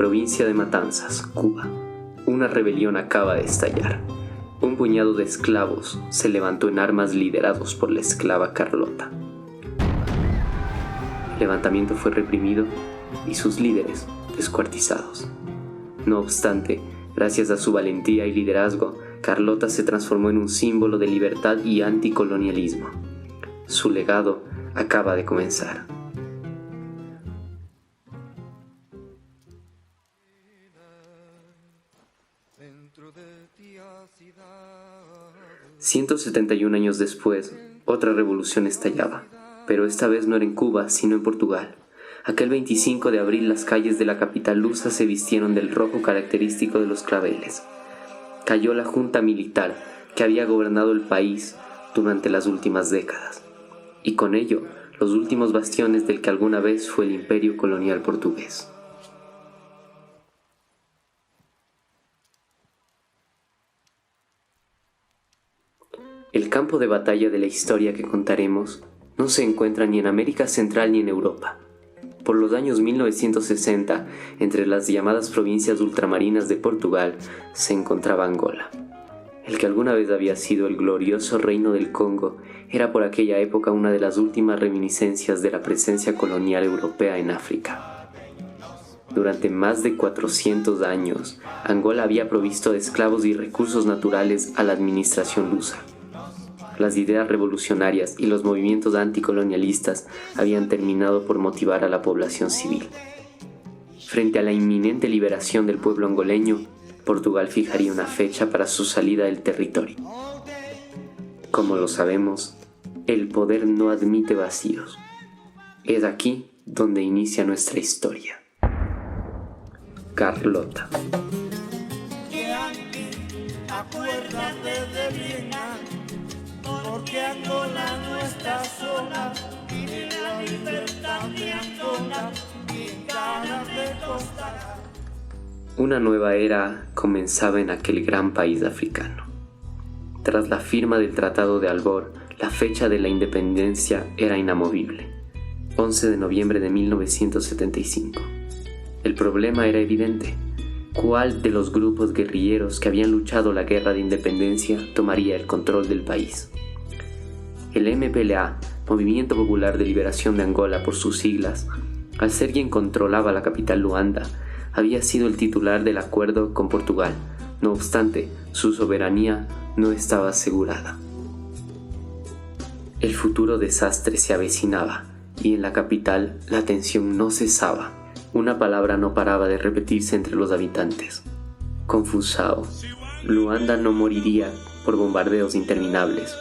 provincia de Matanzas, Cuba. Una rebelión acaba de estallar. Un puñado de esclavos se levantó en armas liderados por la esclava Carlota. El levantamiento fue reprimido y sus líderes descuartizados. No obstante, gracias a su valentía y liderazgo, Carlota se transformó en un símbolo de libertad y anticolonialismo. Su legado acaba de comenzar. Dentro de ti ha sido 171 años después, otra revolución estallaba, pero esta vez no era en Cuba, sino en Portugal. Aquel 25 de abril las calles de la capital lusa se vistieron del rojo característico de los claveles. Cayó la junta militar que había gobernado el país durante las últimas décadas, y con ello los últimos bastiones del que alguna vez fue el imperio colonial portugués. El campo de batalla de la historia que contaremos no se encuentra ni en América Central ni en Europa. Por los años 1960, entre las llamadas provincias ultramarinas de Portugal, se encontraba Angola. El que alguna vez había sido el glorioso reino del Congo era por aquella época una de las últimas reminiscencias de la presencia colonial europea en África. Durante más de 400 años, Angola había provisto de esclavos y recursos naturales a la administración lusa. Las ideas revolucionarias y los movimientos anticolonialistas habían terminado por motivar a la población civil. Frente a la inminente liberación del pueblo angoleño, Portugal fijaría una fecha para su salida del territorio. Como lo sabemos, el poder no admite vacíos. Es aquí donde inicia nuestra historia. Carlota. acuérdate de bien, porque Angola no está sola, vive la libertad de Angola, bien cara te costará. Una nueva era comenzaba en aquel gran país africano. Tras la firma del Tratado de Albor, la fecha de la independencia era inamovible, 11 de noviembre de 1975. El problema era evidente. ¿Cuál de los grupos guerrilleros que habían luchado la guerra de independencia tomaría el control del país? El MPLA, Movimiento Popular de Liberación de Angola por sus siglas, al ser quien controlaba la capital Luanda, había sido el titular del acuerdo con Portugal. No obstante, su soberanía no estaba asegurada. El futuro desastre se avecinaba y en la capital la tensión no cesaba. Una palabra no paraba de repetirse entre los habitantes: Confusao. Luanda no moriría por bombardeos interminables,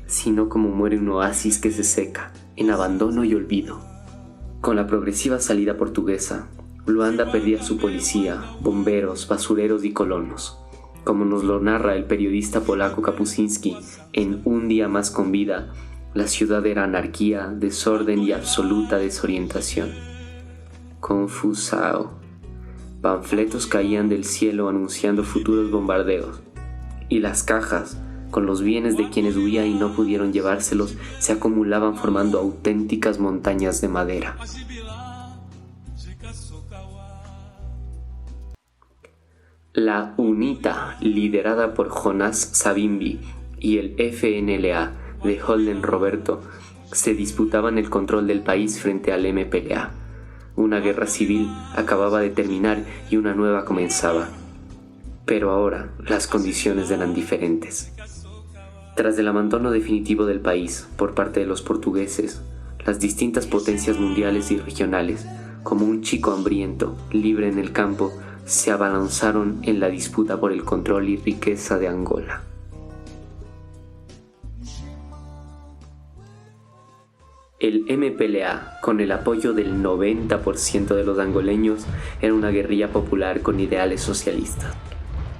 sino como muere un oasis que se seca, en abandono y olvido. Con la progresiva salida portuguesa, Luanda perdía su policía, bomberos, basureros y colonos. Como nos lo narra el periodista polaco Kapusinski en Un día más con vida, la ciudad era anarquía, desorden y absoluta desorientación. Confusao. Panfletos caían del cielo anunciando futuros bombardeos, y las cajas, con los bienes de quienes huían y no pudieron llevárselos, se acumulaban formando auténticas montañas de madera. La UNITA, liderada por Jonas Savimbi, y el FNLA de Holden Roberto, se disputaban el control del país frente al MPLA. Una guerra civil acababa de terminar y una nueva comenzaba. Pero ahora las condiciones eran diferentes. Tras el abandono definitivo del país por parte de los portugueses, las distintas potencias mundiales y regionales, como un chico hambriento, libre en el campo, se abalanzaron en la disputa por el control y riqueza de Angola. El MPLA, con el apoyo del 90% de los angoleños, era una guerrilla popular con ideales socialistas.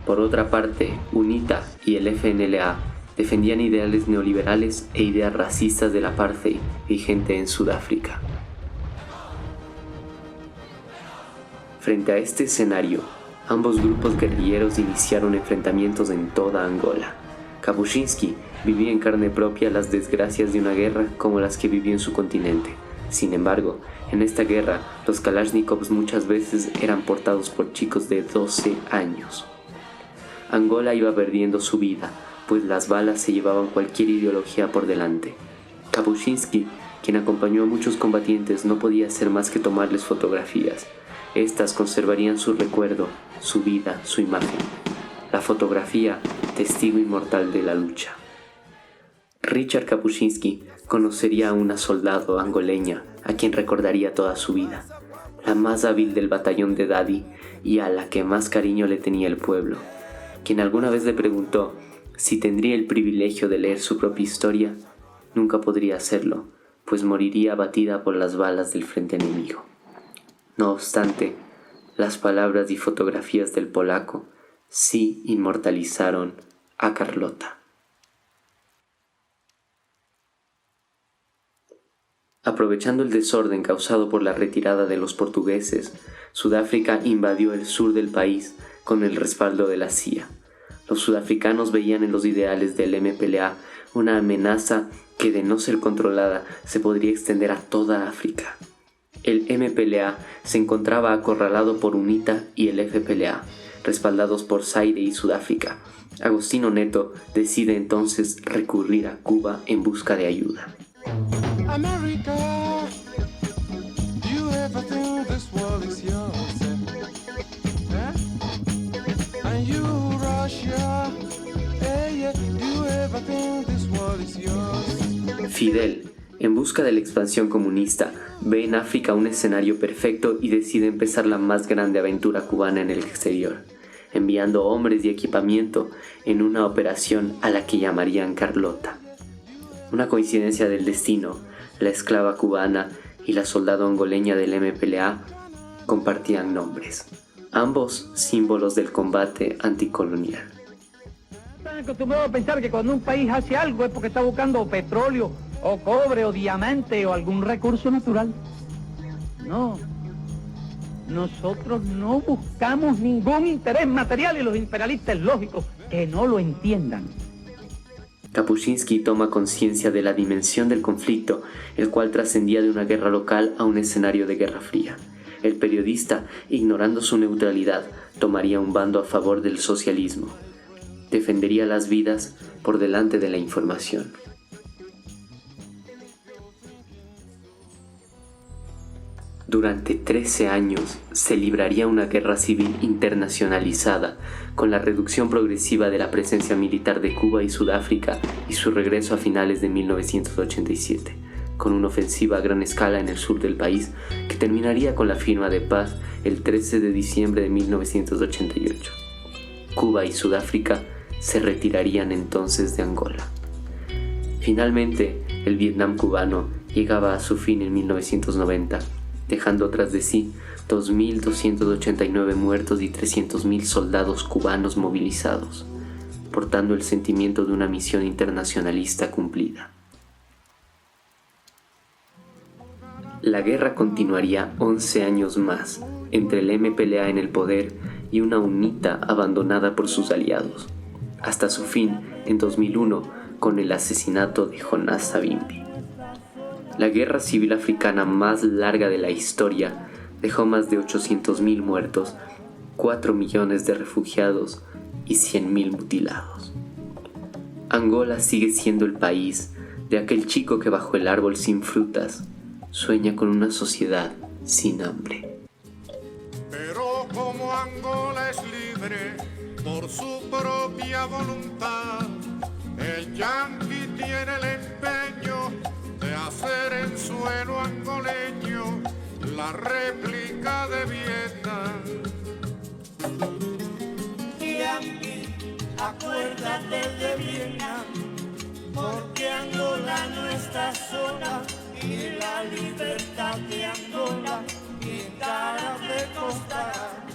Por otra parte, UNITA y el FNLA defendían ideales neoliberales e ideas racistas del apartheid vigente en Sudáfrica. Frente a este escenario, ambos grupos guerrilleros iniciaron enfrentamientos en toda Angola. Kapuscinski vivía en carne propia las desgracias de una guerra como las que vivió en su continente. Sin embargo, en esta guerra, los Kalashnikovs muchas veces eran portados por chicos de 12 años. Angola iba perdiendo su vida, pues las balas se llevaban cualquier ideología por delante. Kapuscinski, quien acompañó a muchos combatientes, no podía hacer más que tomarles fotografías. Estas conservarían su recuerdo, su vida, su imagen. La fotografía, testigo inmortal de la lucha. Richard Kapuscinski conocería a una soldado angoleña a quien recordaría toda su vida, la más hábil del batallón de Dadi y a la que más cariño le tenía el pueblo, quien alguna vez le preguntó si tendría el privilegio de leer su propia historia. Nunca podría hacerlo, pues moriría abatida por las balas del frente enemigo. No obstante, las palabras y fotografías del polaco sí inmortalizaron a Carlota. Aprovechando el desorden causado por la retirada de los portugueses, Sudáfrica invadió el sur del país con el respaldo de la CIA. Los sudafricanos veían en los ideales del MPLA una amenaza que, de no ser controlada, se podría extender a toda África. El MPLA se encontraba acorralado por UNITA y el FPLA, respaldados por Zaire y Sudáfrica. Agostinho Neto decide entonces recurrir a Cuba en busca de ayuda. America, do you ever think this world is yours? And you, Russia, yeah, do you ever think this world is yours? Fidel, en busca de la expansión comunista, ve en África un escenario perfecto y decide empezar la más grande aventura cubana en el exterior, enviando hombres y equipamiento en una operación a la que llamarían Carlota. Una coincidencia del destino, la esclava cubana y la soldado angoleña del MPLA compartían nombres, ambos símbolos del combate anticolonial. Están acostumbrados a pensar que cuando un país hace algo es porque está buscando petróleo, o cobre, o diamante, o algún recurso natural. No, nosotros no buscamos ningún interés material y los imperialistas lógicos que no lo entiendan. Kapuscinski toma conciencia de la dimensión del conflicto, el cual trascendía de una guerra local a un escenario de guerra fría. El periodista, ignorando su neutralidad, tomaría un bando a favor del socialismo. Defendería las vidas por delante de la información. Durante 13 años se libraría una guerra civil internacionalizada, con la reducción progresiva de la presencia militar de Cuba y Sudáfrica y su regreso a finales de 1987, con una ofensiva a gran escala en el sur del país que terminaría con la firma de paz el 13 de diciembre de 1988. Cuba y Sudáfrica se retirarían entonces de Angola. Finalmente, el Vietnam cubano llegaba a su fin en 1990, dejando tras de sí 2.289 muertos y 300.000 soldados cubanos movilizados, portando el sentimiento de una misión internacionalista cumplida. La guerra continuaría 11 años más, entre el MPLA en el poder y una UNITA abandonada por sus aliados, hasta su fin en 2001 con el asesinato de Jonas Savimbi. La guerra civil africana más larga de la historia dejó más de 800.000 muertos, 4 millones de refugiados y 100.000 mutilados. Angola sigue siendo el país de aquel chico que bajo el árbol sin frutas sueña con una sociedad sin hambre. Pero como Angola es libre por su propia voluntad, el yanqui tiene el empeño de hacer en suelo angoleño la réplica de Vietnam. Yanqui, acuérdate de Vietnam, porque Angola no está sola, y la libertad de Angola bien cara te costará.